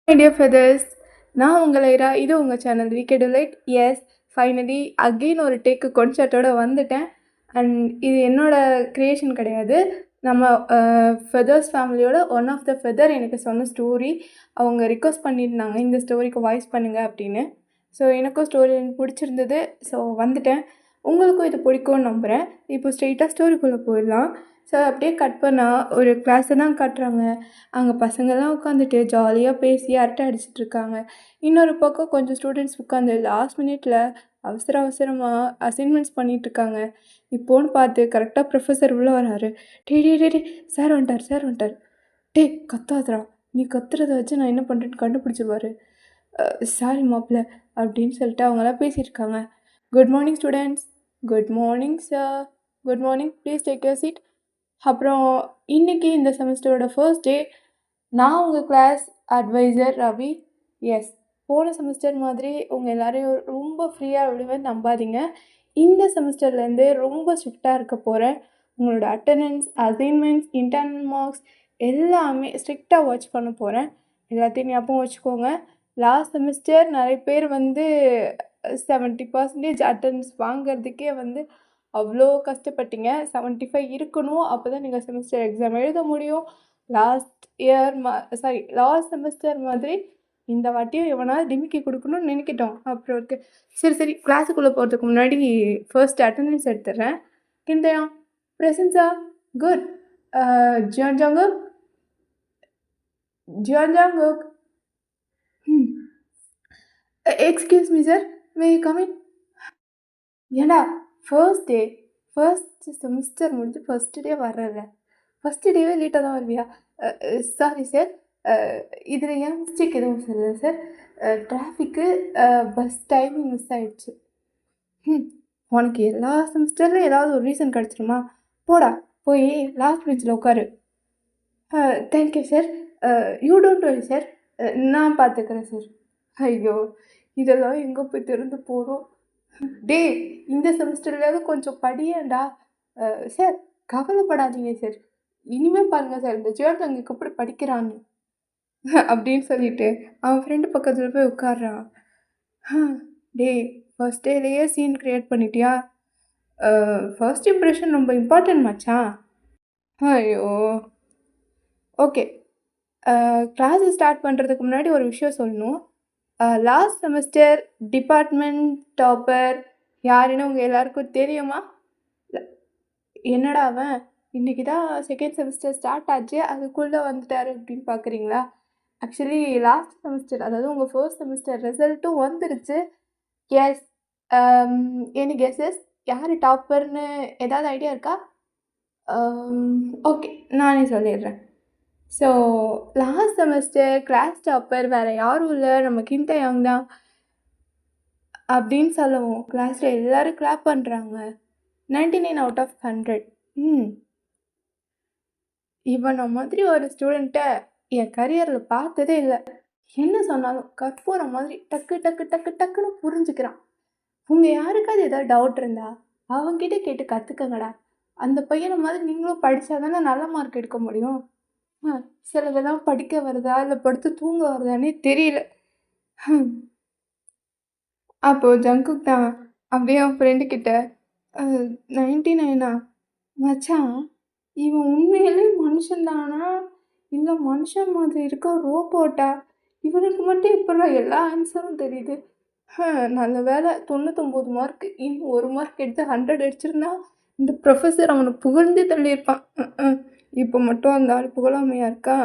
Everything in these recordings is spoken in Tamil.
My dear feathers, நான் உங்கள் ஐரா. இது உங்கள் சேனல் வீக்கே டிலைட். எஸ், ஃபைனலி அகெயின் ஒரு டேக்கு கொன்சர்ட்டோட வந்துட்டேன். அண்ட் இது என்னோட க்ரியேஷன் கிடையாது. நம்ம ஃபெதர்ஸ் ஃபேமிலியோட ஒன் ஆஃப் த ஃபெதர் எனக்கு சொன்ன ஸ்டோரி. அவங்க ரிக்வஸ்ட் பண்ணியிருந்தாங்க இந்த ஸ்டோரிக்கு வாய்ஸ் பண்ணுங்கள் அப்படின்னு. ஸோ எனக்கும் ஸ்டோரி எனக்கு பிடிச்சிருந்தது. ஸோ வந்துட்டேன். உங்களுக்கும் இது பிடிக்கும்னு நம்புகிறேன். இப்போ ஸ்ட்ரெயிட்டாக ஸ்டோரிக்குள்ளே போயிடலாம். ஸோ அப்படியே கட் பண்ணால் ஒரு கிளாஸை தான் காட்டுறாங்க. அங்கே பசங்கள்லாம் உட்காந்துட்டு ஜாலியாக பேசி அரட்டை அடிச்சிட்ருக்காங்க. இன்னொரு பக்கம் கொஞ்சம் ஸ்டூடெண்ட்ஸ் உட்காந்து லாஸ்ட் மினிட்ல அவசரமாக அசைன்மெண்ட்ஸ் பண்ணிகிட்ருக்காங்க. இப்போன்னு பார்த்து கரெக்டாக ப்ரொஃபஸர் உள்ளே வராரு. டே டே டே டே சார் வந்துட்டார். டே கத்தாதரா, நீ கத்துறத வச்சு நான் என்ன பண்ணுறேன்னு கண்டுபிடிச்சிருவாரு. சாரி மாப்பிள்ள அப்படின்னு சொல்லிட்டு அவங்களாம் பேசியிருக்காங்க. Good morning students. Good morning sir. Good morning, please take your seat. அப்புறம் இன்றைக்கி இந்த செமஸ்டரோட ஃபர்ஸ்ட் டே. நான் உங்கள் கிளாஸ் அட்வைசர் ரவி. எஸ், போன செமஸ்டர் மாதிரி உங்கள் எல்லோரையும் ரொம்ப ஃப்ரீயாக விடுவேன் நம்பாதீங்க. இந்த செமஸ்டர்லேருந்து ரொம்ப ஸ்ட்ரிக்டாக இருக்க போகிறேன். உங்களோட அட்டண்டன்ஸ், அசைன்மெண்ட்ஸ், இன்டர்னல் மார்க்ஸ் எல்லாமே ஸ்ட்ரிக்டாக வாட்ச் பண்ண போகிறேன். எல்லாத்தையும் ஞாபகம் வச்சுக்கோங்க. லாஸ்ட் செமஸ்டர் நிறைய பேர் 70% அட்டண்டன்ஸ் வாங்கிறதுக்கே அவ்வளோ கஷ்டப்பட்டீங்க. 75 இருக்கணும், அப்போ தான் நீங்கள் செமஸ்டர் எக்ஸாம் எழுத முடியும். லாஸ்ட் செமஸ்டர் மாதிரி இந்த வாட்டியும் எவனாவது டிமிக்கி கொடுக்கணும்னு நினைக்கிட்டோம். அப்புறம் சரி கிளாஸுக்குள்ளே போகிறதுக்கு முன்னாடி ஃபர்ஸ்ட் அட்டண்டன்ஸ் எடுத்துடுறேன். கிந்தையா ப்ரெசன்ஸா good. Jeon Jungkook excuse me sir, may you come in. ஏண்டா ஃபர்ஸ்ட் செமஸ்டர் முடிஞ்சு ஃபர்ஸ்ட் டே வர்றல, ஃபஸ்ட்டு டேவே லேட்டாக தான் வருவியா? சாரி சார், இதில் ஏன் மிஸ்டேக் எதுவும் சொல்லலை சார். டிராஃபிக்கு, பஸ் டைமிங் மிஸ் ஆகிடுச்சு. உனக்கு எல்லா செமஸ்டரில் ஏதாவது ஒரு ரீசன் கிடச்சிருமா? போடா, போய் லாஸ்ட் பெஞ்சில் உட்காரு. Thank you sir. You don't worry sir, நான் பார்த்துக்கிறேன் சார். ஐயோ, இதெல்லாம் எங்கே போய் திறந்து போகிறோம். டே, இந்த செமஸ்டர்லையாவது கொஞ்சம் படியேண்டா. சார் கவலைப்படாதீங்க சார், இனிமேல் பாருங்கள் சார் இந்த ஜியோதங்கிக்கு எப்படி படிக்கிறான்னு அப்படின்னு சொல்லிட்டு அவன் ஃப்ரெண்டு பக்கத்தில் போய் உட்கார்றான். டே, ஃபர்ஸ்ட் டேலேயே சீன் க்ரியேட் பண்ணிட்டியா? ஃபர்ஸ்ட் இம்ப்ரெஷன் ரொம்ப இம்பார்ட்டன்ட் மச்சான். ஐயோ, ஓகே. கிளாஸு ஸ்டார்ட் பண்ணுறதுக்கு முன்னாடி ஒரு விஷயம் சொல்லணும். லாஸ்ட் செமஸ்டர் டிபார்ட்மெண்ட் டாப்பர் யாருன்னு உங்கள் எல்லாருக்கும் தெரியுமா? என்னடா அவன் இன்றைக்கி தான் செகண்ட் செமஸ்டர் ஸ்டார்ட் ஆச்சு, அதுக்குள்ளே வந்துட்டார் அப்படின்னு பார்க்குறீங்களா? ஆக்சுவலி லாஸ்ட் செமஸ்டர், அதாவது உங்கள் ஃபர்ஸ்ட் செமஸ்டர் ரிசல்ட்டும் வந்துருச்சு. Yes, any guesses? யார் டாப்பர்னு ஏதாவது ஐடியா இருக்கா? ஓகே, நானே சொல்லிடுறேன். So last semester class topper வேறு யாரும் இல்லை, நம்ம கிந்தயாங் தான் அப்படின்னு சொல்லவும் கிளாஸில் எல்லோரும் கிளாப் பண்ணுறாங்க. 99 out of 100. இவனை மாதிரி ஒரு ஸ்டூடெண்ட்டை என் கரியரில் பார்த்ததே இல்லை. என்ன சொன்னாலும் கற்பூரம் மாதிரி டக்கு டக்கு டக்கு டக்குன்னு புரிஞ்சுக்கிறான். உங்கள் யாருக்காவது ஏதாவது டவுட் இருந்தா அவங்ககிட்ட கேட்டு கற்றுக்கங்கடா. அந்த பையனை மாதிரி நீங்களும் படித்தா தானே நல்ல மார்க் எடுக்க முடியும். சிலதெல்லாம் படிக்க வருதா இல்லை படுத்து தூங்க வருதானே தெரியல. அப்போது ஜங்குக் தான் அப்படியே அவன் ஃப்ரெண்டுக்கிட்ட 99 மச்சான், இவன் உண்மையிலே மனுஷன்தானா இல்லை மனுஷன் மாதிரி இருக்க ரோபோட்டா? இவனுக்கு மட்டும் எப்படா எல்லா ஆன்சரும் தெரியுது? நல்ல வேலை 99 மார்க், இன்னும் 1 மார்க் எடுத்து 100 அடிச்சிருந்தா இந்த ப்ரொஃபஸர் அவனை புகழ்ந்தே தள்ளியிருப்பான். இப்போ மட்டும் அந்த ஆள் புகழாமையாக இருக்கா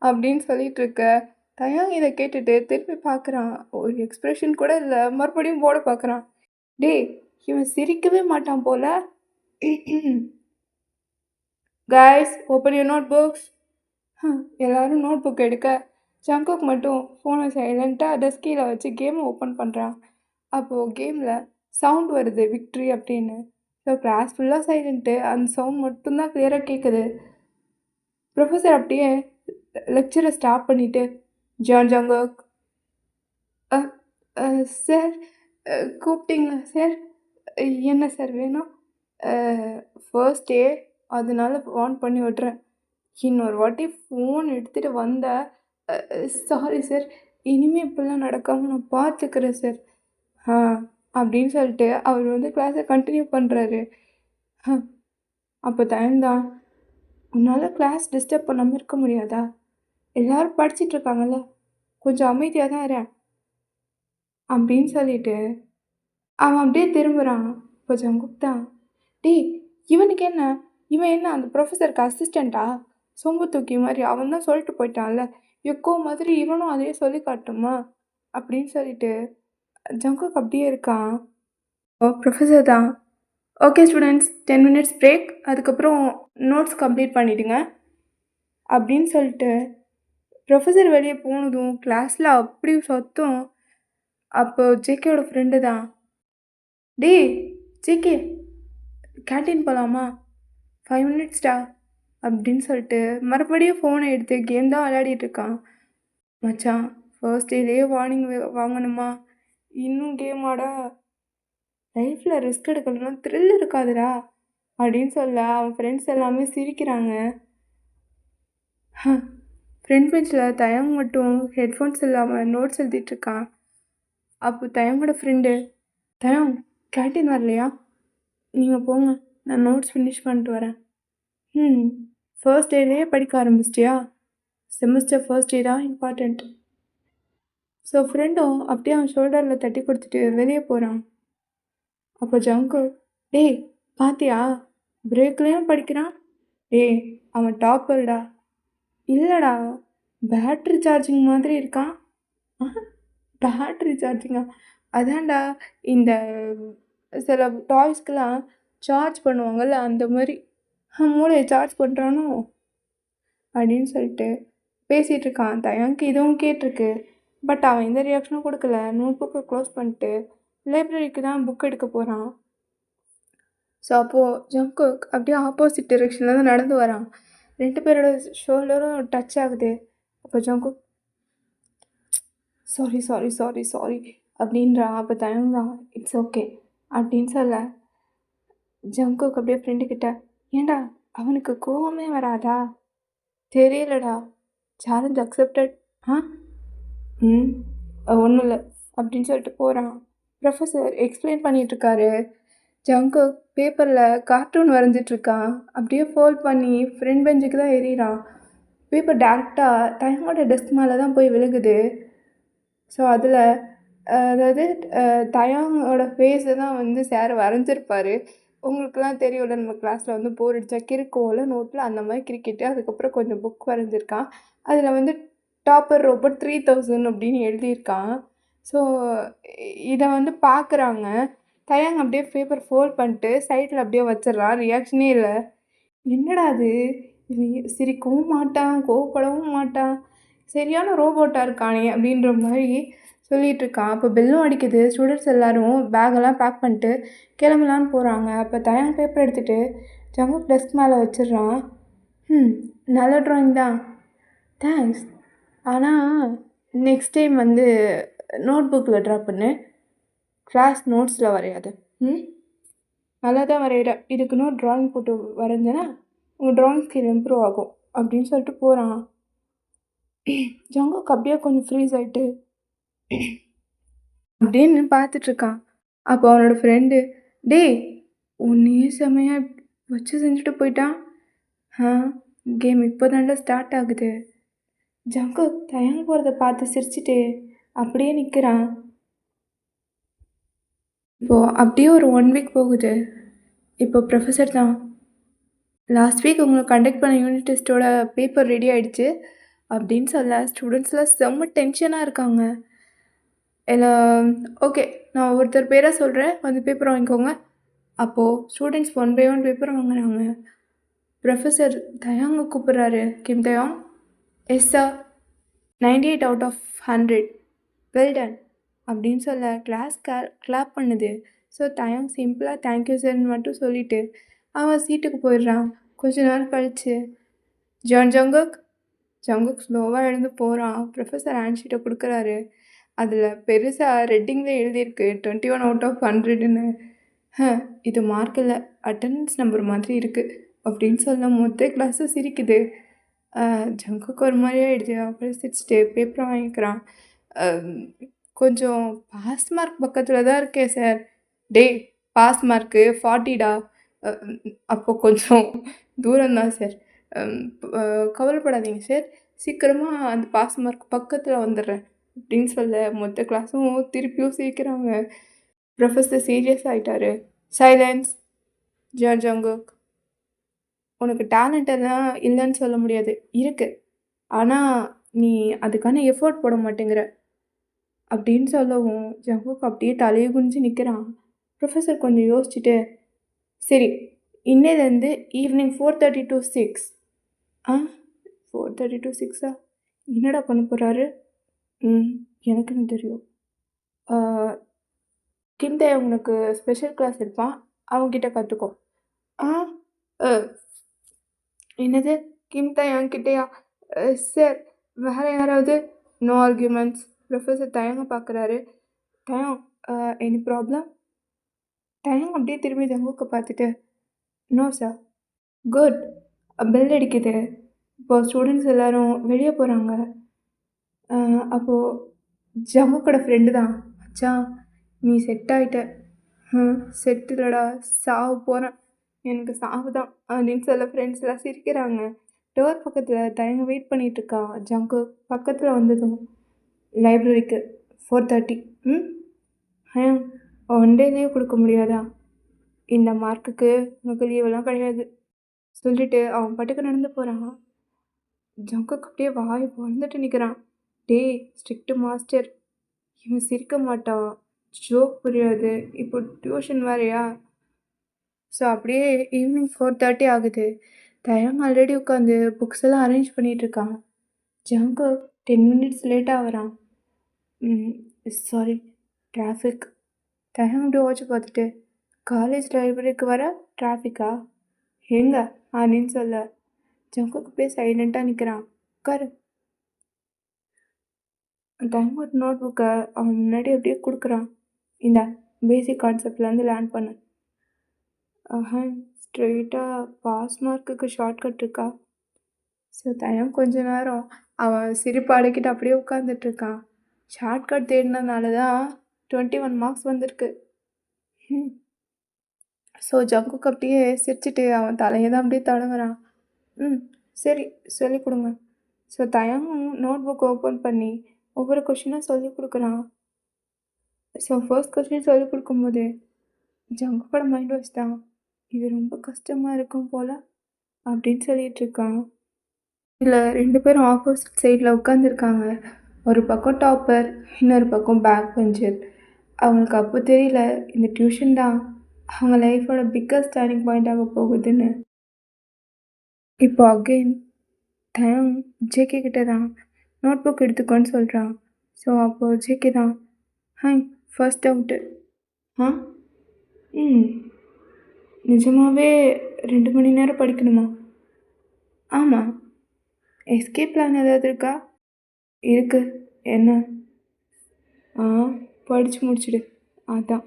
அப்படின்னு சொல்லிட்டு இருக்க. தயாங் இதை கேட்டுட்டு திருப்பி பார்க்குறான். ஒரு எக்ஸ்ப்ரெஷன் கூட இல்லை, மறுபடியும் போட பார்க்குறான். டே, இவன் சிரிக்கவே மாட்டான் போல. Guys, open your note books. எல்லோரும் நோட் புக் எடுக்க ஜங்குக் மட்டும் ஃபோனை சைலண்ட்டாக டெஸ்கில் வச்சு கேமை ஓப்பன் பண்ணுறான். அப்போது கேமில் சவுண்ட் வருது, விக்ட்ரி அப்படின்னு. ஸோ கிளாஸ் ஃபுல்லாக சைலண்ட்டு, அந்த சவுண்ட் மட்டும்தான் கிளியராக கேட்குது. ப்ரொஃபஸர் அப்படியே லெக்சரை ஸ்டாப் பண்ணிவிட்டு, ஜங்குக் சார் கூப்பிட்டீங்களா சார்? என்ன சார் வேணும்? ஃபர்ஸ்ட் டே, அதனால ஆன் பண்ணி விட்றேன். இன்னொரு வாட்டி ஃபோன் எடுத்துகிட்டு வந்த சாரி சார், இனிமேல் இப்படிலாம் நடக்காமல் நான் பார்த்துக்கிறேன் சார். ஆ அப்படின்னு சொல்லிட்டு அவர் வந்து கிளாஸை கண்டினியூ பண்ணுறாரு. அப்போ தயந்தான், உன்னால் கிளாஸ் டிஸ்டர்ப் பண்ணாமல் இருக்க முடியாதா? எல்லோரும் படிச்சிட்ருக்காங்கல்ல, கொஞ்சம் அமைதியாக தான் இரு அப்படின்னு சொல்லிட்டு அவன் அப்படியே திரும்புகிறான். இப்போ ஜங்குக் தான், டேய் இவனுக்கு என்ன, இவன் என்ன அந்த ப்ரொஃபஸருக்கு அசிஸ்டண்ட்டா? சொம்பு தூக்கி மாதிரி அவன் தான் சொல்லிட்டு போயிட்டான்ல, எக்கோ மாதிரி இவனும் அதையே சொல்லி காட்டுமா அப்படின்னு சொல்லிட்டு ஜங்குக் அப்படியே இருக்கான். ஓ ப்ரொஃபஸர் தான், ஓகே ஸ்டூடெண்ட்ஸ் 10 மினிட்ஸ் பிரேக், அதுக்கப்புறம் நோட்ஸ் கம்ப்ளீட் பண்ணிவிடுங்க அப்படின்னு சொல்லிட்டு ப்ரொஃபஸர் வெளியே போனதும் கிளாஸில் அப்படி சத்தம். அப்போ ஜேகேயோட ஃப்ரெண்டு தான், டேய் ஜேகே கேன்டீன் போகலாமா, 5 மினிட்ஸ்டா அப்படின்னு சொல்லிட்டு மறுபடியும் ஃபோனை எடுத்து கேம் தான் விளையாடிட்டுருக்கான். மச்சான் ஃபர்ஸ்ட் டேலேயே வார்னிங் வாங்கணுமா, இன்னும் கேமாடா, லைஃப்பில் ரிஸ்க் எடுக்கணும்னா த்ரில் இருக்காதுடா அப்படின்னு சொல்ல அவன் ஃப்ரெண்ட்ஸ் எல்லாமே சிரிக்கிறாங்க. ஃப்ரெண்ட் பெஞ்சில் தயங் மட்டும் ஹெட்ஃபோன்ஸ் இல்லாமல் நோட்ஸ் எழுதிட்டுருக்கான். அப்போ தயங்கோட ஃப்ரெண்டு, தயம் கேன்டீன் வரலையா, நீங்கள் போங்க நான் நோட்ஸ் ஃபினிஷ் பண்ணிட்டு வரேன். ஃபர்ஸ்ட் டேலேயே படிக்க ஆரம்பிச்சிட்டியா, செமஸ்டர் ஃபர்ஸ்ட் டே தான் இம்பார்ட்டண்ட். ஸோ ஃப்ரெண்டும் அப்படியே அவன் ஷோல்டரில் தட்டி கொடுத்துட்டு வெளியே போகிறான். அப்போ ஜங்கு, டேய் பாத்தியா பிரேக்லேயும் படிக்கிறான், டேய் அவன் டாப்பர்டா. இல்லைடா பேட்ரி சார்ஜிங் மாதிரி இருக்கான். பேட்ரி சார்ஜிங்கா, அதான்டா இந்த சில டாய்ஸ்க்கெலாம் சார்ஜ் பண்ணுவாங்கள்ல அந்த மாதிரி மூளையை சார்ஜ் பண்ணுறானோ அப்படின்னு சொல்லிட்டு பேசிகிட்டு இருக்கான். தயங்க்கு இதுவும் கேட்டிருக்கு, பட் அவன் எந்த ரியாக்ஷனும் கொடுக்கல. நோட் புக்கை க்ளோஸ் பண்ணிட்டு லைப்ரரிக்கு தான் புக் எடுக்க போகிறான். ஸோ அப்போது ஜங்குக் அப்படியே ஆப்போசிட் டிரெக்ஷனில் தான் நடந்து வரான். 2 பேரோட ஷோல்டரும் டச் ஆகுது. அப்போ Jungkook sorry sorry sorry sorry அப்படின்றான். அப்போ தயங்கான், இட்ஸ் ஓகே அப்படின்னு சொல்ல ஜங்குக் அப்படியே ஃப்ரெண்டுக்கிட்ட, ஏண்டா அவனுக்கு கோவமே வராதா, தெரியலடா, சேலஞ்ச் அக்செப்டட். ஒன்றும் இல்லை அப்படின்னு சொல்லிட்டு போகிறான். ப்ரொஃபஸர் எக்ஸ்பிளைன் பண்ணிகிட்ருக்காரு. ஜங்குக் பேப்பரில் கார்ட்டூன் வரைஞ்சிட்ருக்கான். அப்படியே ஃபோல்ட் பண்ணி ஃப்ரெண்ட் பெஞ்சுக்கு தான் எறிகிறான். பேப்பர் டேரெக்டாக தயங்கோட டெஸ்க் மேலே தான் போய் விழுகுது. ஸோ அதில் அதாவது தயாங்கோட ஃபேஸை தான் வந்து சார் வரைஞ்சிருப்பார். உங்களுக்குலாம் தெரியும்ல, நம்ம கிளாஸில் வந்து போர் அடித்தா கிறுக்குவோம்ல நோட்டில், அந்த மாதிரி கிறுக்கிட்டு அதுக்கப்புறம் கொஞ்சம் புக் வரைஞ்சிருக்கான். அதில் வந்து டாப்பர் ரோபோட் 3000 அப்படின்னு எழுதியிருக்கான். ஸோ இதை வந்து பார்க்குறாங்க. தயாங் அப்படியே பேப்பர் ஃபோல்ட் பண்ணிட்டு சைடில் அப்படியே வச்சிடறான். ரியாக்ஷனே இல்லை. என்னடா அது, இவன் சிரிக்கவும் மாட்டான், கோவப்படவும் மாட்டான், சரியான ரோபோட்டாக இருக்கானே அப்படின்ற மாதிரி சொல்லிகிட்ருக்கான். அப்போ பெல்லும் அடிக்குது. ஸ்டூடெண்ட்ஸ் எல்லோரும் பேக்கெல்லாம் பேக் பண்ணிட்டு கிளம்பலான்னு போகிறாங்க. அப்போ தயாங் பேப்பர் எடுத்துகிட்டு ஜங்குக் டெஸ்க் மேலே வச்சிடுறான். நல்ல ட்ராயிங் தான், தேங்க்ஸ். ஆனால் நெக்ஸ்ட் டைம் வந்து நோட் புக்கில் ட்ரா பண்ணு, கிளாஸ் நோட்ஸில் வரையாது. நல்லா தான் வரைகிற, இதுக்குன்னு ட்ராயிங் போட்டு வரைஞ்சேன்னா உங்கள் ட்ராயிங் ஸ்கில் இம்ப்ரூவ் ஆகும் அப்படின்னு சொல்லிட்டு போகிறான். ஜங்குக் அப்படியே கொஞ்சம் ஃப்ரீஸ் ஆகிட்டு அப்படின்னு பார்த்துட்ருக்கான். அப்போ அவனோட ஃப்ரெண்டு, டேய் உன்னையே செம்மையாக வச்சு செஞ்சுட்டு போயிட்டான். கேம் இப்போ தாண்டா ஸ்டார்ட் ஆகுது. ஜங்குக் தயங்க போகிறத பார்த்து சிரிச்சிட்டு அப்படியே நிற்கிறான். இப்போது அப்படியே ஒரு 1 வீக் போகுது. இப்போ ப்ரொஃபஸர் தான், லாஸ்ட் வீக் உங்களை கண்டக்ட் பண்ண யூனிட் டெஸ்ட்டோட பேப்பர் ரெடி ஆகிடுச்சு அப்படின்னு சொல்ல ஸ்டூடெண்ட்ஸ்லாம் செம்ம டென்ஷனாக இருக்காங்க. எல்லாம் ஓகே, நான் ஒவ்வொருத்தர் பேராக சொல்கிறேன், வந்து பேப்பர் வாங்கிக்கோங்க. அப்போது ஸ்டூடெண்ட்ஸ் 1 by 1 பேப்பர் வாங்குறாங்க. ப்ரொஃபஸர் தயாங்க கூப்பிட்றாரு. Kim Taehyung, yes sir, 98 out of 100, well done அப்படின்னு சொல்ல கிளாஸ் கிளாப் பண்ணுது. ஸோ தயாங் சிம்பிளாக தேங்க்யூ சார்ன்னு மட்டும் சொல்லிவிட்டு அவன் சீட்டுக்கு போயிடுறான். கொஞ்ச நேரம் கழிச்சு ஜங்குக் ஸ்லோவாக எழுந்து போகிறான். ப்ரொஃபஸர் ஹேண்ட்ஷீட்டை கொடுக்குறாரு. அதில் பெருசாக ரெட்டிங்கில் எழுதியிருக்கு 21 out of 100ன்னு. இது மார்க் இல்லை, அட்டெண்டன்ஸ் நம்பர் மாதிரி இருக்குது அப்படின்னு சொல்ல மொத்த கிளாஸும் சிரிக்குது. ஜங்குக்கு ஒரு மாதிரி ஆகிடுச்சு. அப்புறம் சிரிச்சுட்டு பேப்பரை வாங்கிக்கிறான். கொஞ்சம் பாஸ் மார்க் பக்கத்தில் தான் இருக்கேன் சார். டேய், பாஸ் மார்க்கு 40டா. அப்போ கொஞ்சம் தூரம் தான் சார். கவலைப்படாதீங்க சார், சீக்கிரமாக அந்த பாஸ் மார்க் பக்கத்தில் வந்துடுறேன் அப்படின்னு சொல்ல மொத்த கிளாஸும் திருப்பியும் சிரிக்கிறாங்க. ப்ரொஃபஸர் சீரியஸ் ஆகிட்டாரு. சைலன்ஸ். ஜங்குக், உனக்கு டேலண்ட் எல்லாம் இல்லைன்னு சொல்ல முடியாது, இருக்குது. ஆனால் நீ அதுக்கான எஃபோர்ட் போட மாட்டேங்கிற அப்படின்னு சொல்லவும் ஜங்குக் அப்படியே தலையை குனிஞ்சு நிற்கிறான். ப்ரொஃபஸர் கொஞ்சம் யோசிச்சுட்டு, சரி, இன்னையிலேருந்து ஈவினிங் 4:30 to 6. 4:30 to 6 என்னடா பண்ண போகிறாரு? எனக்குன்னு தெரியும். கிண்டே உனக்கு ஸ்பெஷல் கிளாஸ் இருப்பான், அவன்கிட்ட கற்றுக்கோ. என்னது, கிம்தா என்கிட்டயா? சார், வேறு யாராவது? No arguments. ப்ரொஃபஸர் தயங்க பார்க்குறாரு. தயம், எனி ப்ராப்ளம்? தயம் அப்படியே திரும்பி ஜங்குக்கை பார்த்துட்டு, நோ சார். குட். பெல் அடிக்குது. இப்போது ஸ்டூடெண்ட்ஸ் எல்லோரும் வெளியே போகிறாங்க. அப்போது ஜங்குக்கோட ஃப்ரெண்டு தான், மச்சான் நீ செட் ஆகிட்ட. செட் இல்லைடா, சாவு போகிறேன், எனக்கு சாவு தான் அப்படின்னு சொல்ல ஃப்ரெண்ட்ஸ் எல்லாம் சிரிக்கிறாங்க. டோர் பக்கத்தில் தயங்க வெயிட் பண்ணிகிட்ருக்கா. ஜங்கு பக்கத்தில் வந்ததும், லைப்ரரிக்கு 4:30. ஒன் டே லீவ் கொடுக்க முடியாதா? இந்த மார்க்குக்கு உனக்கு லீவெல்லாம் கிடையாது சொல்லிட்டு அவன் பாட்டுக்கு நடந்து போகிறான். ஜங்குக்கு அப்படியே வாய் பொழுந்துட்டு நிற்கிறான். டேய், ஸ்ட்ரிக்ட் மாஸ்டர், இவன் சிரிக்க மாட்டான், ஜோக் புரியாது, இப்போ டியூஷன் வேறையா? ஸோ அப்படியே ஈவினிங் 4:30 ஆகுது. தயம் ஆல்ரெடி உட்காந்து புக்ஸ் எல்லாம் அரேஞ்ச் பண்ணிகிட்ருக்கான். ஜங்கு 10 minutes லேட்டாக வரான். Sorry, traffic. தயம் அப்படி ஓச்சு பார்த்துட்டு, காலேஜ் லைப்ரரிக்கு வர டிராஃபிக்கா எங்க அப்படின்னு சொல்ல ஜங்குக்கு போய் சைலண்ட்டாக நிற்கிறான். உட்காரு. டைம் ஒரு நோட் புக்கை அவன் முன்னாடி அப்படியே கொடுக்குறான். இந்த பேசிக் கான்செப்ட்லேருந்து லேர்ன் பண்ணு. ஸ்ட்ரெயிட்டாக பாஸ் மார்க்குக்கு ஷார்ட்கட் இருக்கா? ஸோ தயம் கொஞ்ச நேரம் அவன் சிரிப்பு அடக்கிட்டு அப்படியே உட்காந்துட்ருக்கான். ஷார்ட்கட் தேடினதுனால தான் 21 மார்க்ஸ் வந்திருக்கு. ஸோ ஜங்குக்கு அப்படியே சிரிச்சிட்டு அவன் தலையை தான் அப்படியே தடவுறான். சரி, சொல்லிக் கொடுங்க. ஸோ தயமும் நோட் புக் ஓப்பன் பண்ணி ஒவ்வொரு கொஷினாக சொல்லிக் கொடுக்குறான். ஸோ ஃபர்ஸ்ட் கொஷின் சொல்லிக் கொடுக்கும்போது ஜங்குக்கோட மைண்ட் வாஷ் தான், இது ரொம்ப கஷ்டமாக இருக்கும் போல் அப்படின்னு சொல்லிகிட்ருக்கான். இதில் 2 பேரும் ஆப்போசிட் சைடில் உட்காந்துருக்காங்க. ஒரு பக்கம் டாப்பர், இன்னொரு பக்கம் பேக் பெஞ்சர். அவங்களுக்கு அப்போ தெரியல இந்த டியூஷன் தான் அவங்க லைஃபோட பிக்கஸ்ட் டர்னிங் பாயிண்ட் ஆக போகுதுன்னு. இப்போ அகெயின் தயம் ஜேகே கிட்ட தான் நோட் புக் எடுத்துக்கோன்னு சொல்கிறான். ஸோ அப்போது ஜேகே தான், ஃபர்ஸ்ட் அவுட்டு. நிஜமாகவே 2 மணி நேரம் படிக்கணுமா? ஆமாம். எஸ்கேப் பிளான் ஏதாவது இருக்கா? இருக்கு. என்ன? படித்து முடிச்சிடு, அதான்.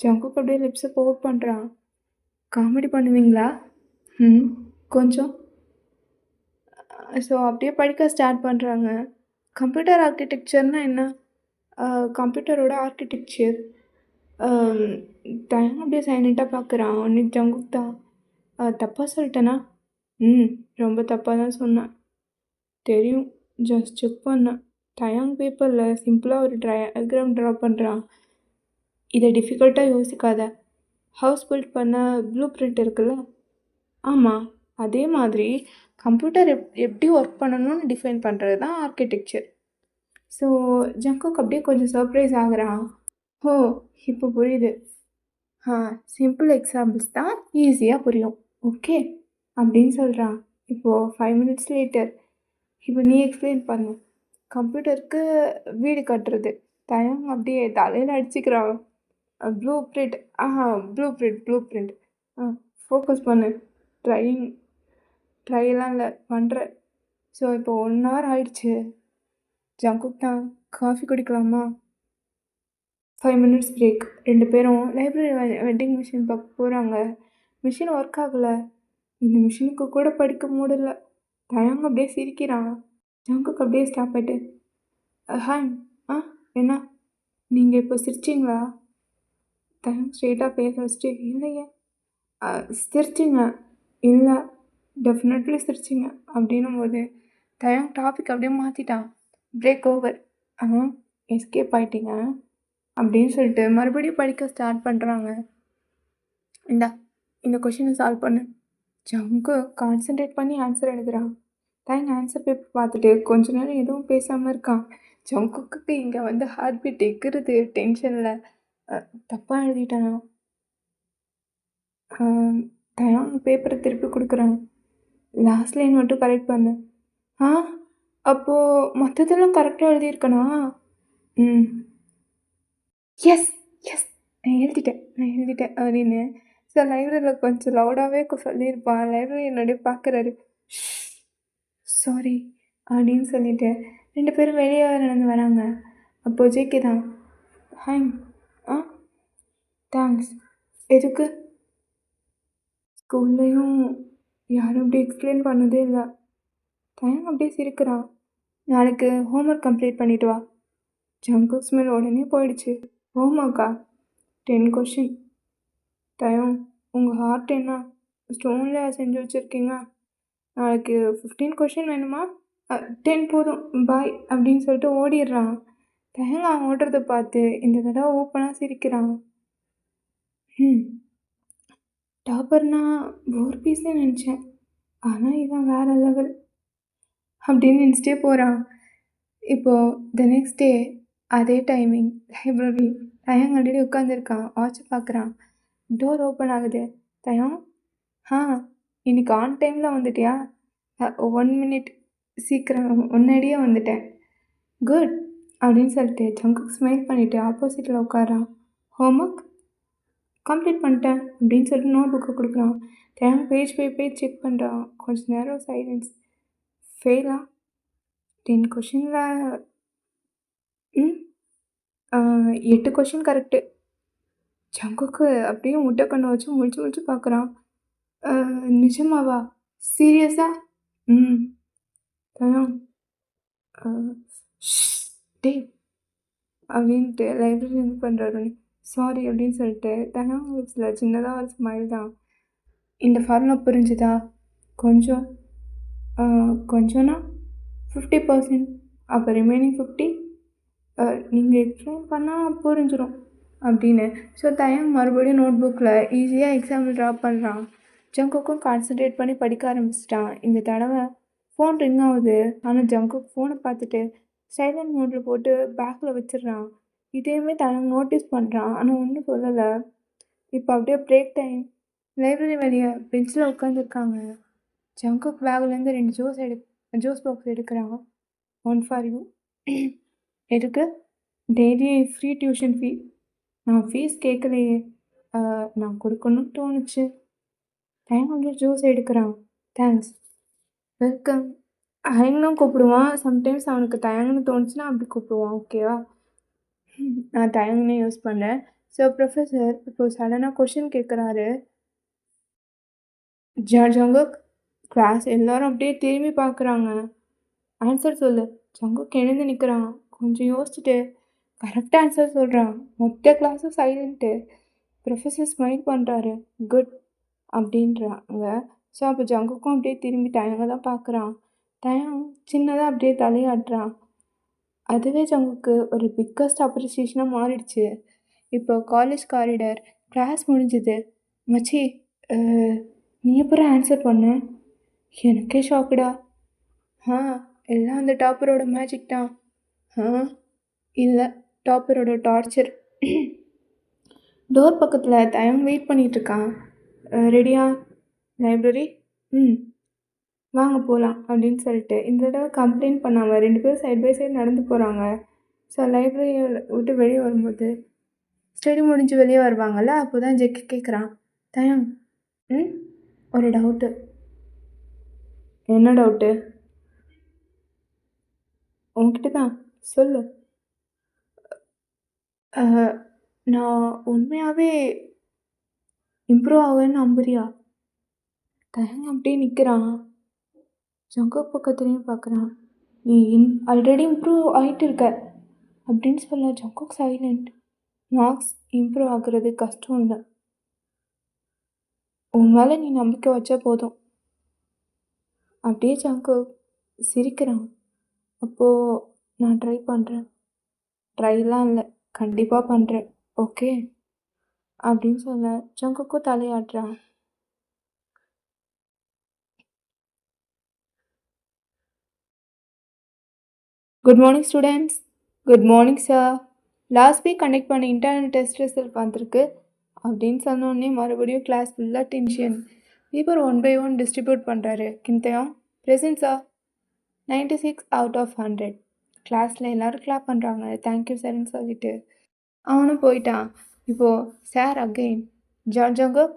ஜங்குக்கு அப்படியே லிப்ஸை போட் பண்ணுறான். காமெடி பண்ணுவீங்களா? கொஞ்சம். ஸோ அப்படியே படிக்க ஸ்டார்ட் பண்ணுறாங்க. கம்ப்யூட்டர் ஆர்கிடெக்சர்னால் என்ன? கம்ப்யூட்டரோட ஆர்கிடெக்சர். தயம் அப்படியே சைலண்ட்டாக பார்க்குறான். நீ ஜங்குக் தான், தப்பாக சொல்லிட்டேனா? ரொம்ப தப்பாக தான் சொன்னேன், தெரியும், ஜஸ்ட் செக் பண்ணேன். தயாங் பேப்பரில் சிம்பிளாக ஒரு டயக்ராம் ட்ரா பண்ணுறான். இதை டிஃபிகல்ட்டாக யோசிக்காத. ஹவுஸ் பில்ட் பண்ண ப்ளூ பிரிண்ட் இருக்குல்ல, ஆமாம், அதே மாதிரி கம்ப்யூட்டர் எப்படி ஒர்க் பண்ணணும்னு டிஃபைன் பண்ணுறது தான் ஆர்கிடெக்சர். ஸோ ஜங்குக் அப்படியே கொஞ்சம் சர்ப்ரைஸ் ஆகுறான். ஓ, இப்போ புரியுது. சிம்பிள் எக்ஸாம்பிள்ஸ் தான் ஈஸியாக புரியும், ஓகே அப்படின்னு சொல்கிறான். இப்போது 5 minutes லேட்டர். இப்போ நீ எக்ஸ்பிளைன் பண்ணு. கம்ப்யூட்டருக்கு வீடு கட்டுறது. தயம் அப்படியே தலையில் அடிச்சுக்கிறான். Blue print. Blue print. Focus பண்ணு. ட்ரையெல்லாம் இல்லை, பண்ணுறேன். ஸோ இப்போ 1 hour ஆயிடுச்சு. ஜங்குக் தான், காஃபி குடிக்கலாமா? 5 minutes break. 2 பேரும் லைப்ரரி வெண்டிங் மிஷின் பார்க்க போகிறாங்க. மிஷின் ஒர்க் ஆகலை. இந்த மிஷினுக்கு கூட படிக்க முடியல. தயங்க அப்படியே சிரிக்கிறான். ஜங்குக்கு அப்படியே ஸ்டாப் ஆயிட்டு, ஹாய், ஆ என்ன நீங்கள் இப்போ சிரிச்சிங்களா? தயங்க ஸ்ட்ரெயிட்டாக பேச வச்சுட்டு, இல்லையே, சிரிச்சிங்க, இல்லை, டெஃபினெட்லி சிரிச்சிங்க அப்படின்னும் போது தயங் டாபிக் அப்படியே மாற்றிட்டான். பிரேக் ஓவர், எஸ்கேப் ஆயிட்டீங்க அப்படின்னு சொல்லிட்டு மறுபடியும் படிக்க ஸ்டார்ட் பண்ணுறாங்க. இந்த கொஷினை சால்வ் பண்ணு. ஜங்கு கான்சென்ட்ரேட் பண்ணி ஆன்சர் எழுதுறான். தயங்க ஆன்சர் பேப்பர் பார்த்துட்டு கொஞ்ச நேரம் எதுவும் பேசாமல் இருக்கான். ஜங்குக்கு இங்கே வந்து ஹார்ட் பீட் எக்கிறது டென்ஷனில். தப்பாக எழுதிட்டானா? தயாங் பேப்பரை திருப்பி கொடுக்குறான். லாஸ்ட் லைன் மட்டும் கரெக்ட் பண்ணு. அப்போது மற்றதெல்லாம் கரெக்டாக எழுதியிருக்கனா? எஸ் எஸ் நான் எழுதிட்டேன் அப்படின்னு ஸோ லைப்ரரியில் கொஞ்சம் லவுடாகவே சொல்லியிருப்பான். லைப்ரரி என்னுடைய பார்க்குறாரு. சாரி அப்படின்னு சொல்லிட்டு 2 பேரும் வெளியே நடந்து வராங்க. அப்போது ஜேகே தான், ஹாய், தேங்க்ஸ். எதுக்கு? ஸ்கூல்லையும் யாரும் அப்படி எக்ஸ்பிளைன் பண்ணதே இல்லை. தயங்க அப்படியே சிரிக்கிறான். நாளைக்கு ஹோம்ஒர்க் கம்ப்ளீட் பண்ணிவிட்டு வா. ஜங்குக் ஸ்மெல் உடனே போயிடுச்சு. ஹோம்ஒர்க்கா? 10 கொஷின். தயம், உங்கள் ஹார்ட் என்ன ஸ்டோனில் செஞ்சு வச்சுருக்கீங்க? நாளைக்கு 15 கொஷின் வேணுமா? 10 போதும், பாய் அப்படின்னு சொல்லிட்டு ஓடிடுறான். தயங்க அவன் ஓடுறத பார்த்து இந்த தடவை ஓப்பனாக சிரிக்கிறான். டாப்பர்னா போர் பீஸ்னு நினச்சேன், ஆனால் இவன் வேறு லெவல் அப்படின்னு நினச்சிட்டே போகிறான். இப்போது த நெக்ஸ்ட் டே அதே டைமிங் லைப்ரரி. தயங் ஆல்ரெடி உட்காந்துருக்கான். வாட்ச் பார்க்குறான். டோர் ஓப்பன் ஆகுது. தயம், இன்னைக்கு ஆன் டைமில் வந்துட்டியா? 1 மினிட் சீக்கிரம் முன்னாடியே வந்துட்டேன். குட் அப்படின்னு சொல்லிட்டு ஜங்குக் ஸ்மைல் பண்ணிவிட்டு ஆப்போசிட்டில் உட்காரான். ஹோம்ஒர்க் கம்ப்ளீட் பண்ணிட்டேன் அப்படின்னு சொல்லிட்டு நோட் புக்கை கொடுக்குறான். தயம் பேஜ் பை பேஜ் செக் பண்ணுறான். கொஞ்ச நேரம் சைலன்ஸ். ஃபெயிலா? 10 கொஷினில் 8 கொஷின் கரெக்டு. ஜங்குக்கு அப்படியே முட்டை கண்ணை வச்சு முழிச்சு பார்க்குறான். நிஜமாவா? சீரியஸா? தயம், டே அப்படின்ட்டு லைப்ரரி இது பண்ணுறாரு. சாரி அப்படின்னு சொல்லிட்டு தயாங்கில் சின்னதாக ஒரு ஸ்மைல் தான். இந்த ஃபார்முலா புரிஞ்சுதா? கொஞ்சம். கொஞ்சம்னா 50%. அப்போ ரிமைனிங் 50 நீங்கள் எக்ஸ்பிளைன் பண்ணால் புரிஞ்சிடும் அப்படின்னு. ஸோ தயங் மறுபடியும் நோட் புக்கில் ஈஸியாக எக்ஸாம்பிள் ட்ரா பண்ணுறான். ஜங்குக்கும் கான்சன்ட்ரேட் பண்ணி படிக்க ஆரம்பிச்சிட்டான். இந்த தடவை ஃபோன் ரிங் ஆகுது. ஆனால் ஜங்குக் ஃபோனை பார்த்துட்டு சைலண்ட் மோடில் போட்டு பேக்கில் வச்சிடுறான். இதையுமே தயங் நோட்டீஸ் பண்ணுறான், ஆனால் ஒன்றும் சொல்லலை. இப்போ அப்படியே பிரேக் டைம். லைப்ரரி வெளியே பெஞ்சில் உட்காந்துருக்காங்க. ஜங்குக் பேக்லேருந்து 2 ஜூஸ் பாக்ஸ் எடுக்கிறான். 1 ஃபார் யூ. எதுக்கு? Daily free tuition fee. நான் ஃபீஸ் கேட்கலையே, நான் கொடுக்கணும்னு தோணுச்சு. தயங்க அப்படியே ஜூஸ் எடுக்கிறான். தேங்க்ஸ். வெல்கம். ஹைங்னும் கூப்பிடுவான். சம்டைம்ஸ் அவனுக்கு தயங்கன்னு தோணுச்சுன்னா அப்படி கூப்பிடுவான். ஓகேவா? நான் தயங்கனே யூஸ் பண்ணேன். ஸோ ப்ரொஃபஸர் இப்போ சடனாக கொஷின் கேட்குறாரு. ஜங்குக், கிளாஸ் எல்லாரும் அப்படியே திரும்பி பார்க்குறாங்க. ஆன்சர் சொல்லு. ஜங்குக் எழுந்து நிற்கிறான். கொஞ்சம் யோசிச்சுட்டு கரெக்டாக ஆன்சர் சொல்கிறான். மொத்த கிளாஸும் சைலண்ட்டு. ப்ரொஃபஸர் ஸ்மைல் பண்ணுறாரு. குட் அப்படின்றாங்க. ஸோ அப்போ ஜங்குக்கும் அப்படியே திரும்பி தயங்க தான் பார்க்குறான். தயம் சின்னதாக அப்படியே தலையாட்டுறான். அதுவே ஜங்குக்கு ஒரு பிக்கஸ்ட் அப்ரிசியேஷனாக மாறிடுச்சு. இப்போ காலேஜ் காரிடர். கிளாஸ் முடிஞ்சுது. மச்சி, நீ எப்பறம் ஆன்சர் பண்ண? எனக்கே ஷாக்குடா. எல்லாம் அந்த டாப்பரோட மேஜிக் தான். இல்லை, டாப்பரோட டார்ச்சர். டோர் பக்கத்தில் தயம் வெயிட் பண்ணிகிட்ருக்கான். ரெடியா லைப்ரரி? வாங்க போகலாம் அப்படின்னு சொல்லிட்டு இந்த தடவை கம்ப்ளைண்ட் பண்ணாமல் 2 பேரும் சைட் பை சைடு நடந்து போகிறாங்க. ஸோ லைப்ரரியை விட்டு வெளியே வரும்போது ஸ்டடி முடிஞ்சு வெளியே வருவாங்கள்ல, அப்போ தான் ஜெக்கி கேட்குறான். தயம், ஒரு டவுட்டு. என்ன டவுட்டு? உங்ககிட்ட தான், சொல்லு. நான் உண்மையாகவே இம்ப்ரூவ் ஆகுவேன்னு நம்புறியா? தயங்க அப்படியே நிற்கிறான். ஜங்குக் பக்கத்துலேயும் பார்க்குறான். நீ ஆல்ரெடி இம்ப்ரூவ் ஆகிட்டு இருக்க அப்படின்னு சொல்ல ஜங்குக் சைலண்ட். மார்க்ஸ் இம்ப்ரூவ் ஆகுறது கஷ்டம் இல்லை, உன் மேலே நீ நம்பிக்கை வச்சா போதும். அப்படியே ஜங்குக் சிரிக்கிறான். அப்போது நான் ட்ரை பண்ணுறேன். ட்ரைலாம் இல்லை, கண்டிப்பாக பண்ணுறேன், ஓகே அப்படின்னு சொல்ல ஜங்குக்கும் தலையாட்டுறான். Good morning students. Good morning sir. Last week conduct பண்ண இன்டர்னல் டெஸ்ட் ரிசல்ட் வந்திருக்கு அப்படின்னு சொன்னோடனே மறுபடியும் கிளாஸ் ஃபுல்லாக டென்ஷன். பேப்பர் 1 by 1 டிஸ்ட்ரிபியூட் பண்ணுறாரு. கிம்தயா ப்ரெசன்ட் சார். 96 out of 100. கிளாஸில் எல்லோரும் கிளாப் பண்ணுறாங்க, தேங்க்யூ சார்ன்னு சொல்லிட்டு. அவனும் போயிட்டான். இப்போது சார் அகெயின். ஜங்குக்.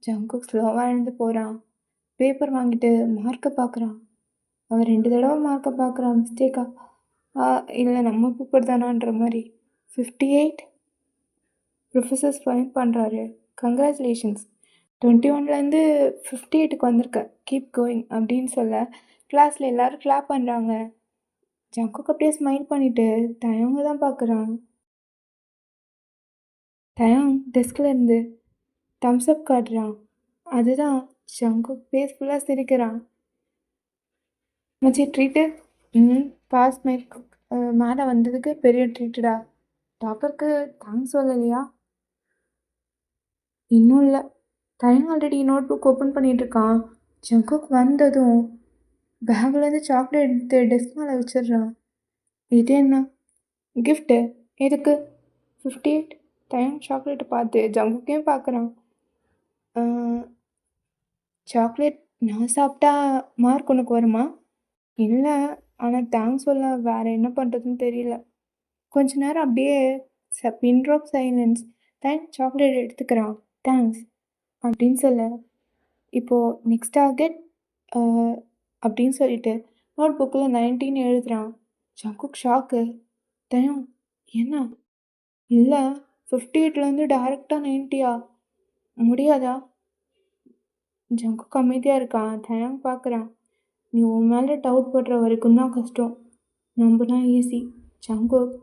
ஜங்குக் ஸ்லோவாக எழுந்து போகிறான். பேப்பர் வாங்கிட்டு மார்க்கை பார்க்குறான். அவன் 2 தடவை மார்க்கை பார்க்குறான். மிஸ்டேக்கா இல்லை நம்ம பேப்பர் தானான்ற மாதிரி. 58. ப்ரொஃபஸர் ஸ்மைல் பண்ணுறாரு. கங்க்ராச்சுலேஷன்ஸ், 21லேருந்து 58க்கு வந்திருக்க, கீப் கோயிங் அப்படின்னு சொல்ல கிளாஸில் எல்லோரும் கிளாப் பண்ணுறாங்க. ஜங்குக் அப்படியே ஸ்மைல் பண்ணிவிட்டு தயங்க தான் பார்க்குறான். தயங் டெஸ்கில் இருந்து தம்ஸ் அப் காட்டுறான். அதுதான் ஜங்குக் பேஸ் ஃபுல்லாக சிரிக்கிறான். மச்சி ட்ரீட்டு. பாஸ் மேக் மேலே வந்ததுக்கு பெரிய ட்ரீட்டுடா. டாப்பருக்கு தேங்க்ஸ் சொல்லலையா? இன்னும் இல்லை. Taehyung already note book open பண்ணிகிட்ருக்கான். ஜங்குக் வந்ததும் பேக்லேருந்து சாக்லேட் எடுத்து டெஸ்க் மேலே வச்சிடுறான். இது என்ன கிஃப்ட்டு? எதுக்கு? 58. தயங் சாக்லேட்டை பார்த்து ஜங்குக்கையும் பார்க்குறான். சாக்லேட் நான் சாப்பிட்டா மார்க் உனக்கு வருமா? இல்லை, ஆனால் தேங்க்ஸ் சொல்ல வேறு என்ன பண்ணுறதுன்னு தெரியல. கொஞ்ச நேரம் அப்படியே pin drop silence. Thanks chocolate எடுத்துக்கிறான். தேங்க்ஸ் அப்படின்னு சொல்ல இப்போது நெக்ஸ்ட் டார்கெட் அப்படின்னு சொல்லிட்டு நோட் புக்கில் 19 எழுதுகிறான். Jungkook shock. தயம் என்ன? இல்லை, 58லேருந்து டேரெக்டாக 90யா? முடியாதா? ஜங்குக் அமைதியாக இருக்கான். தயம் பார்க்குறான். நீ உன் மேலே டவுட் படுற வரைக்கும் தான் கஷ்டம், நம்புனா ஈஸி. ஜங்குக்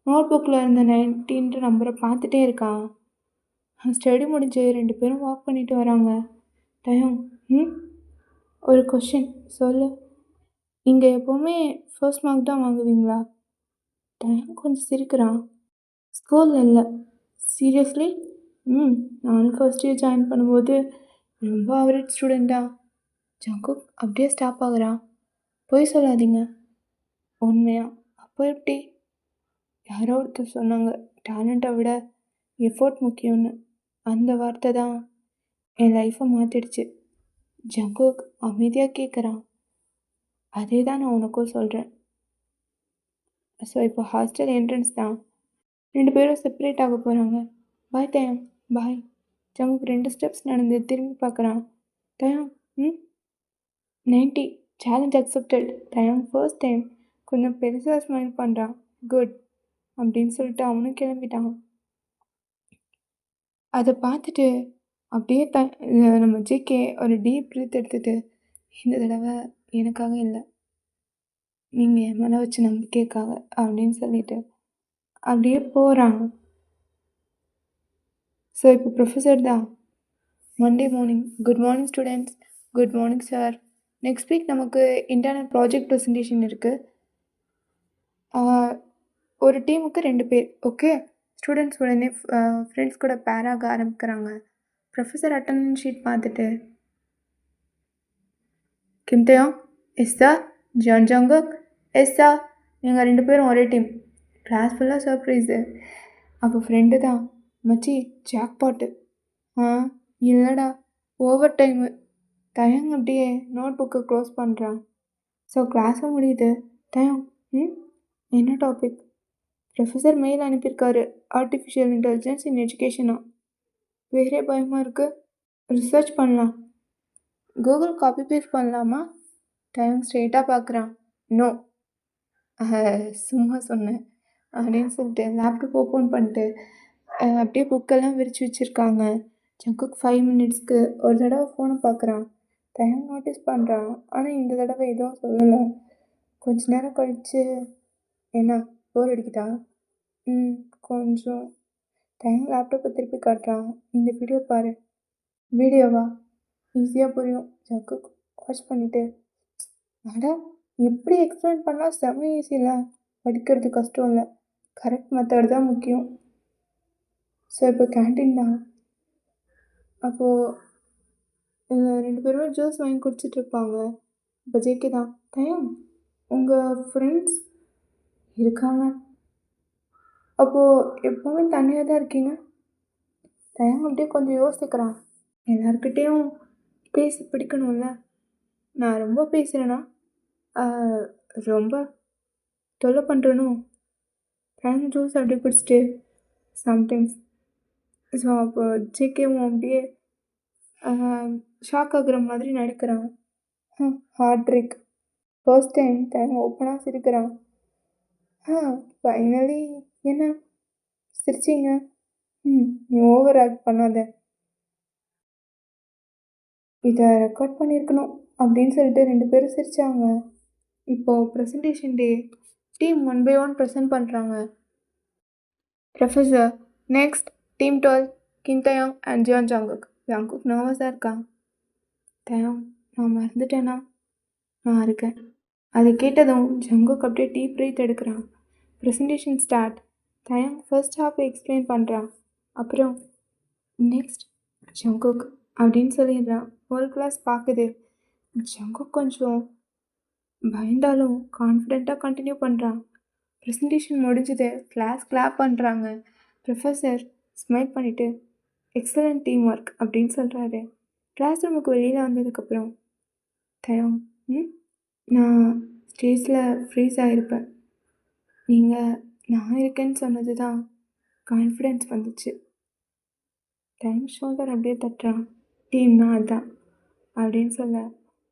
நோட் புக்கில் இருந்த 19 நம்பரை பார்த்துட்டே இருக்கான். ஸ்டடி முடிஞ்சு 2 பேரும் வாக் பண்ணிட்டு வராங்க. தயம் ஒரு கொஷின் சொல்லு. இங்கே எப்போவுமே ஃபர்ஸ்ட் மார்க் தான் வாங்குவீங்களா? தயம் கொஞ்சம் சிரிக்கிறான். ஸ்கூலில் இல்லை. சீரியஸ்லி? நானும் ஃபர்ஸ்ட் இயர் ஜாயின் பண்ணும்போது ரொம்ப ஆவரேஜ் ஸ்டூடெண்ட்டா. ஜங்குக் அப்படியே ஸ்டாப் ஆகுறான். போய் சொல்லாதீங்க. உண்மையா? அப்போ எப்படி? யாரோ ஒருத்தர் சொன்னாங்க டேலண்ட்டை விட எஃபோர்ட் முக்கியம்னு. அந்த வார்த்தை தான் என் லைஃப்பை மாற்றிடுச்சு. ஜங்குக் அமைதியாக கேட்குறான். அதே தான் நான் உனக்கும் சொல்கிறேன். ஸோ இப்போ ஹாஸ்டல் என்ட்ரன்ஸ் தான். 2 பேரும் செப்பரேட் ஆக போகிறாங்க. பாய் தயம். பாய். ஜங்குக் 2 ஸ்டெப்ஸ் நடந்து திரும்பி பார்க்குறான். Taehyung 90. Challenge accepted. Taehyung first time கொஞ்சம் பெருசாக ஸ்மைல் பண்ணுறான். குட் அப்படின்னு சொல்லிட்டு அவனும் கிளம்பிட்டான். அதை பார்த்துட்டு அப்படியே நம்ம ஜிகே ஒரு டீப் ப்ரீத் எடுத்துகிட்டு, இந்த தடவை எனக்காக இல்லை, நீங்கள் என் மேலே வச்ச நம்பிக்கைக்காக அப்படின்னு சொல்லிட்டு அப்படியே போகிறான். ஸோ இப்போ ப்ரொஃபஸர் தான். Monday morning. Good morning students. Good morning sir. Next week நமக்கு இன்டர்னல் ப்ராஜெக்ட் ப்ரெசன்டேஷன் இருக்குது. ஒரு டீமுக்கு 2 பேர், ஓகே? ஸ்டூடெண்ட்ஸ் உடனே ஃப்ரெண்ட்ஸ் கூட பேராக ஆரம்பிக்கிறாங்க. ப்ரொஃபஸர் அட்டெண்டன்ஸ் ஷீட் பார்த்துட்டு, Kim Taehyung yes sir. Jungkook yes sir. நீங்கள் 2 பேரும் ஒரே டீம். கிளாஸ் ஃபுல்லாக சர்ப்ரைஸு. அப்போ ஃப்ரெண்டு தான். மச்சி ஜாக்பாட்டு. இல்லைடா, ஓவர் டைமு. தயங் அப்படியே நோட் புக்கை க்ளோஸ் பண்ணுறான். ஸோ கிளாஸும் முடியுது. தயம் என்ன டாபிக்? ப்ரொஃபஸர் மெயில் அனுப்பியிருக்காரு, ஆர்டிஃபிஷியல் இன்டெலிஜென்ஸ் இன் எஜுகேஷனா. வேறே பயமாக இருக்குது. ரிசர்ச் பண்ணலாம். கூகுள் காப்பி பேஸ்ட் பண்ணலாமா? டைம் ஸ்ட்ரெயிட்டாக பார்க்குறான். நோ, சும்மா சொன்னேன் அப்படின்னு சொல்லிட்டு லேப்டாப் ஓப்பன் பண்ணிட்டு அப்படியே புக்கெல்லாம் விரித்து வச்சுருக்காங்க. ஜங்குக் 5 மினிட்ஸ்க்கு ஒரு தடவை ஃபோனை பார்க்குறான். டைம் நோட்டீஸ் பண்ணுறான். ஆனால் இந்த தடவை எதுவும் சொல்லலை. கொஞ்ச நேரம் கழித்து, என்ன போர் அடிக்குதா? ம் கொஞ்சம். டைம் லேப்டாப்பை திருப்பி காட்டுறான். இந்த வீடியோ பாரு. வீடியோவா? ஈஸியாக புரியும். ஜக்கு வாட்ச் பண்ணிவிட்டு, அட எப்படி எக்ஸ்பிளைன் பண்ணால் செம்ம ஈஸி இல்லை, படிக்கிறது கஷ்டம் இல்லை, கரெக்ட் மெத்தட் தான் முக்கியம். ஸோ இப்போ கேன்டீன் தான். அப்போது 2 பேருமே ஜூஸ் வாங்கி குடிச்சிட்ருப்பாங்க. இப்போ ஜேகே தான், தயம் உங்கள் ஃப்ரெண்ட்ஸ் இருக்காங்க. அப்போது எப்போவுமே தனியாக தான் இருக்கீங்க? தயம் அப்படியே கொஞ்சம் யோசிக்கிறான். எல்லாருக்கிட்டேயும் பேசி பிடிக்கணும்ல. நான் ரொம்ப பேசுகிறேன்னா ரொம்ப தொல்லை பண்ணுறேனோ? தயம் ஜூஸ் அப்படியே குடிச்சிட்டு சம்டைம்ஸ். ஸோ அப்போ ஜேகேவும் அப்படியே ஷாக் ஆகுற மாதிரி நடிக்கிறான். Heart break. First time Taehyung ஓப்பனாக சிரிக்கிறான். ஃபைனலி என்ன சிரிச்சிங்க? நீ ஓவர் ஆக்ட் பண்ணாத. இதை ரெக்கார்ட் பண்ணியிருக்கணும் அப்படின்னு சொல்லிட்டு 2 பேரும் சிரித்தாங்க. இப்போது presentation day. Team 1 by 1 present பண்ணுறாங்க. Professor, next team 12, Kim Taehyung and Jeon Jungkook. Jungkook நர்வஸாக இருக்கான். தயாங், நான் மறந்துட்டேனா? நான் இருக்கேன். அதை கேட்டதும் ஜங்குக் அப்படியே டீப் பிரீத் எடுக்கிறான். Presentation start. தயாங் ஃபர்ஸ்ட் ஹாஃபை எக்ஸ்பிளைன் பண்ணுறான். அப்புறம் நெக்ஸ்ட் ஜங்குக் அப்படின்னு சொல்லிடுறான். ஹோல் கிளாஸ் பார்க்குது. ஜங்குக் கொஞ்சம் பயந்தாலும் கான்ஃபிடெண்ட்டாக கண்டினியூ பண்ணுறான். ப்ரெசன்டேஷன் முடிஞ்சது. கிளாஸ் கிளாப் பண்ணுறாங்க. ப்ரொஃபஸர் ஸ்மைல் பண்ணிவிட்டு எக்ஸலண்ட் டீம் ஒர்க் அப்படின்னு சொல்கிறாரு. கிளாஸ் ரூமுக்கு வெளியில் வந்ததுக்கப்புறம் தயாங், நான் ஸ்டேஜில் ஃப்ரீஸ் ஆகிருப்பேன். நீங்கள் நான் இருக்கேன்னு சொன்னது தான் கான்ஃபிடென்ஸ் வந்துச்சு. டைம் ஷோல்டர் அப்படியே தட்டுறான். டீம்னா அதான் அப்படின்னு சொல்ல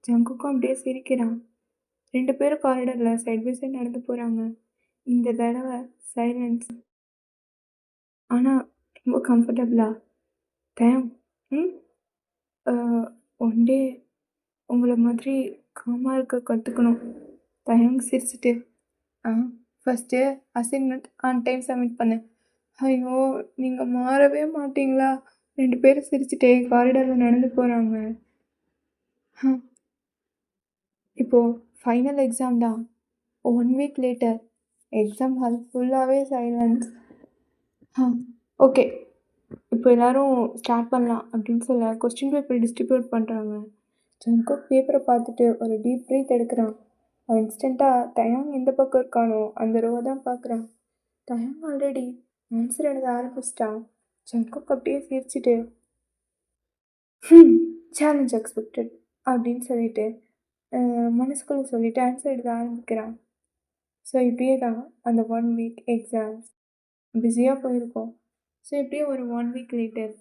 ஜங்குக்கும் அப்படியே சிரிக்கிறான். 2 பேரும் காரிடரில் சைட் பை சைட் நடந்து போகிறாங்க. இந்த தடவை சைலன்ஸ், ஆனால் ரொம்ப கம்ஃபர்டபுளா. டைம், ஒன் டே உங்களை மாதிரி காமாக இருக்க கற்றுக்கணும். டைம் சிரிச்சிட்டு, first assignment on time submit பண்ணேன். ஐயோ, நீங்கள் மாறவே மாட்டிங்களா? 2 பேரும் சிரிச்சுட்டே காரிடாரில் நடந்து போகிறாங்க. இப்போது ஃபைனல் எக்ஸாம் தான். 1 வீக் லேட்டர். எக்ஸாம் ஹால் ஃபுல்லாகவே சைலன்ஸ். ஓகே, இப்போ எல்லோரும் ஸ்டார்ட் பண்ணலாம் அப்படின்னு சொல்ல கொஸ்டின் பேப்பர் டிஸ்ட்ரிபியூட் பண்ணுறாங்க. ஜங்குக் பேப்பரை பார்த்துட்டு ஒரு டீப் பிரீத் எடுக்கிறான். அவன் இன்ஸ்டண்ட்டாக தயாங் எந்த பக்கம் இருக்கானோ அந்த ரோவை தான் பார்க்குறான். தயாங் ஆல்ரெடி ஆன்சர் எழுத ஆரம்பிச்சிட்டான். ஜங்குக் அப்படியே சிரிச்சிட்டு சேலஞ்ச் எக்ஸ்பெக்டட் அப்படின்னு சொல்லிட்டு மனசுக்குள்ளே சொல்லிவிட்டு ஆன்சர் எழுத ஆரம்பிக்கிறான். ஸோ இப்படியே தான் அந்த 1 வீக் எக்ஸாம்ஸ் பிஸியாக போயிருக்கோம். ஸோ இப்படியே ஒரு 1 வீக் லேட்டர்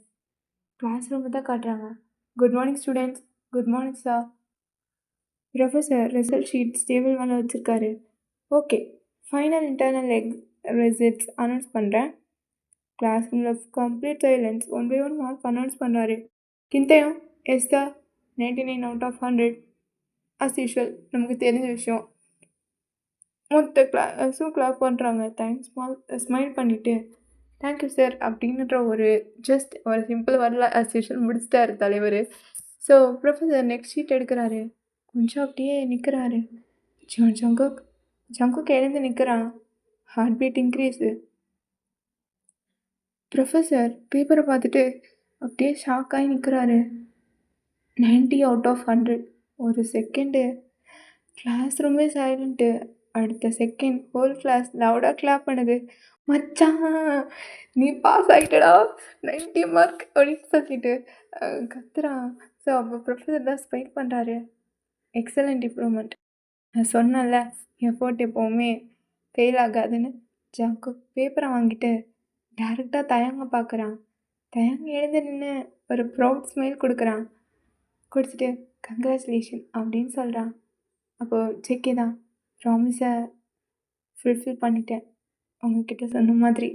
கிளாஸ் ரூமை தான் காட்டுறாங்க. Good morning students. Good morning sir. Professor result sheets table மேலே வச்சுருக்காரு. Okay, final internal results announce பண்ணுறேன். கிளாஸ் ரூமில் complete silence. 1 by 1 mark announce பண்ணுறாரு. Kim Taehyung, yes sir, 99 out of 100. As usual, நமக்கு தெரிஞ்ச விஷயம். மொத்த கிளாஸும் கிளாப் பண்ணுறாங்க. ஸ்மைல் பண்ணிவிட்டு தேங்க்யூ சார் அப்படின்ற ஒரு சிம்பிள் வரல அஸ் யூஷுவல் முடிச்சிட்டாரு தலைவர். ஸோ ப்ரொஃபஸர் நெக்ஸ்ட் ஷீட் எடுக்கிறாரு. கொஞ்சம் அப்படியே நிற்கிறாரு. ஜங்குக் எழுந்து நிற்கிறான். Heart beat increase. ப்ரொஃபஸர் பேப்பரை பார்த்துட்டு அப்படியே ஷாக்காகி நிற்கிறாரு. 90 out of 100. ஒரு செகண்டு கிளாஸ் ரூமே சைலண்ட்டு. அடுத்த செகண்ட் ஹோல் கிளாஸ் லவுடாக கிளாப் பண்ணுது. மச்சான், நீ பாஸ் ஆகிட்டடா, 90 மார்க் அப்படின்னு சொல்லிட்டு கத்துறான். ஸோ அப்போ ப்ரொஃபஸர் தான் ஸ்மைல் பண்ணுறாரு. Excellent improvement. நான் சொன்னேன்ல, எஃபோர்ட் எப்போவுமே ஃபெயில் ஆகாதுன்னு. ஜங்குக் பேப்பரை வாங்கிட்டு டேரெக்டாக தயங்க பார்க்குறான். தயங்க எழுந்து நின்று ஒரு ப்ரௌட் ஸ்மைல் கொடுத்துட்டு கங்க்ராச்சுலேஷன் அப்படின்னு சொல்கிறான். அப்போது ஜேகே தான், ப்ராமிஸை ஃபுல்ஃபில் பண்ணிட்டேன் உங்ககிட்ட சொன்ன மாதிரி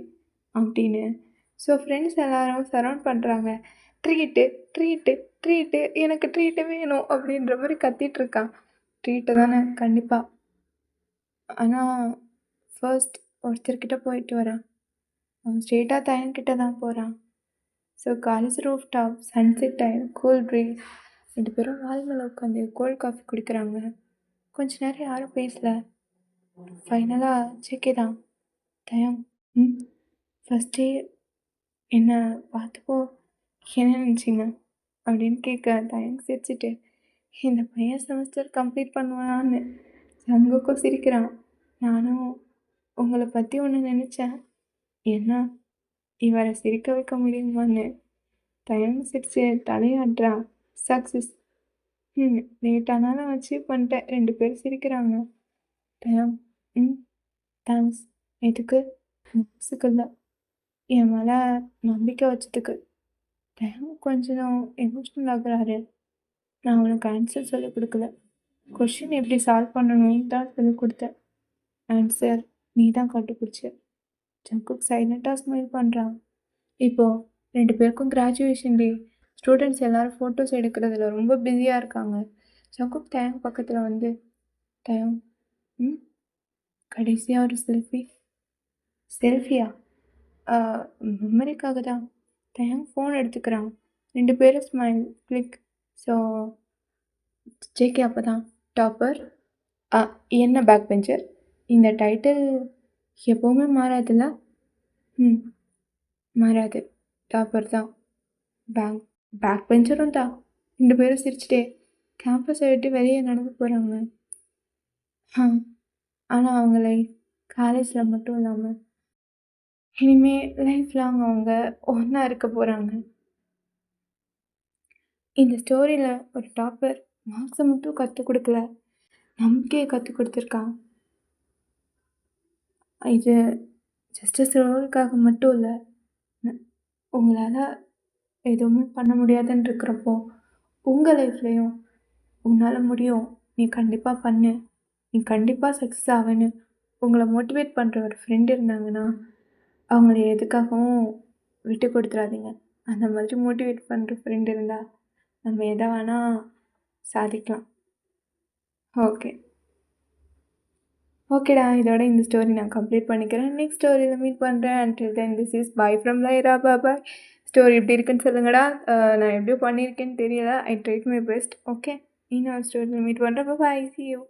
அப்படின்னு. ஸோ ஃப்ரெண்ட்ஸ் எல்லோரும் சரவுண்ட் பண்ணுறாங்க. ட்ரீட்டு ட்ரீட்டு ட்ரீட்டு எனக்கு ட்ரீட்டு வேணும் அப்படின்ற மாதிரி கத்திட்டு இருக்கான். ட்ரீட்டு தானே கண்டிப்பாக. ஆனால் ஃபர்ஸ்ட் ஒருத்தர்கிட்ட போயிட்டு வரான். அவன் ஸ்ட்ரெயிட்டாக தயன்கிட்ட தான் போகிறான். So college roof top, sunset time, cool breeze, 2 பேரும் வால் மேலே உட்காந்து கோல்ட் காஃபி குடிக்கிறாங்க. கொஞ்ச நேரம் யாரும் பேசல. ஃபைனலாக ஜேகே தான். தயம், ஃபஸ்ட்டே என்ன பார்த்தப்போ என்ன நினச்சிங்க அப்படின்னு கேட்க தயங்கு சிரிச்சிட்டு, இந்த பையன் செமஸ்டர் கம்ப்ளீட் பண்ணுவான்னு. சங்குக்கும் சிரிக்கிறான். நானும் உங்களை பற்றி ஒன்று நினச்சேன், என்ன இவரை சிரிக்க வைக்க முடியுமான்னு. தயங்கு சிரிச்சு தலையாட்டுறான். சக்ஸஸ். லேட்டானாலும் அச்சீவ் பண்ணிட்டேன். 2 பேரும் சிரிக்கிறாங்க. தயம், தேங்க்ஸ். எதுக்கு? புக்ஸுக்கு இல்லை, என் மேலே நம்பிக்கை வச்சதுக்கு. தயம் கொஞ்சம் எமோஷ்னல் ஆகுறாரு. நான் அவனுக்கு ஆன்சர் சொல்லிக் கொடுக்கல, கொஷின் எப்படி சால்வ் பண்ணணும்னு தான் சொல்லிக் கொடுத்தேன். ஆன்சர் நீ தான் கண்டுபிடிச்ச. ஜங்குக் சைலண்ட்டாக ஸ்மைல் பண்ணுறான். இப்போது 2 பேருக்கும் கிராஜுவேஷன் டே. ஸ்டூடெண்ட்ஸ் எல்லோரும் ஃபோட்டோஸ் எடுக்கிறதுல ரொம்ப பிஸியாக இருக்காங்க. ஜங்குக் தயம் பக்கத்தில் வந்து, தயம், கடைசியாக ஒரு செல்ஃபியா? மெமரிக்காக தான். தயம் ஃபோன் எடுத்துக்கிறான். 2 பேரும் ஸ்மைல் கிளிக். ஸோ ஜேகே அப்போ தான் டாப்பர். என்ன பேக் பெஞ்சர்? இந்த டைட்டில் எப்போவுமே மாறாதுல்ல? மாறாது. டாப்பர் தான். பேக் பெஞ்சரும் தான். 2 பேரும் சிரிச்சிட்டே கேம்பஸை விட்டு வெளியே நடந்து போகிறாங்க. ஆனால் அவங்க லைஃப் காலேஜில் மட்டும் இல்லாமல் இனிமேல் லைஃப் லாங் அவங்க ஒன்றா இருக்க போகிறாங்க. இந்த ஸ்டோரியில் ஒரு டாப்பர் மார்க்ஸை மட்டும் கற்றுக் கொடுக்கல, நம்பிக்கையை கற்றுக் கொடுத்துருக்கான். இது ஜஸ்ட் ஸ்டோரிக்காக மட்டும் இல்லை, உங்களால் எதுவுமே பண்ண முடியாதுன்னு இருக்கிறப்போ உங்கள் லைஃப்லேயும் உன்னால் முடியும், நீ கண்டிப்பாக பண்ணு, நீ கண்டிப்பாக சக்ஸஸ் ஆவேன்னு உங்களை மோட்டிவேட் பண்ணுற ஒரு ஃப்ரெண்ட் இருந்தாங்கன்னா அவங்கள எதுக்காகவும் விட்டு கொடுத்துடாதீங்க. அந்த மாதிரி மோட்டிவேட் பண்ணுற ஃப்ரெண்ட் இருந்தால் நம்ம எதை வேணால் சாதிக்கலாம். ஓகேடா, இதோட இந்த ஸ்டோரி நான் கம்ப்ளீட் பண்ணிக்கிறேன். நெக்ஸ்ட் ஸ்டோரியில் மீட் பண்ணுறேன். Until then this is bye from Lyra. Bye. Story எப்படி இருக்குன்னு சொல்லுங்கடா. நான் எப்படியோ பண்ணியிருக்கேன்னு தெரியல. I tried my best. Okay, இன்னொரு ஸ்டோரியில் மீட் பண்ணுறேன். பாய், see you.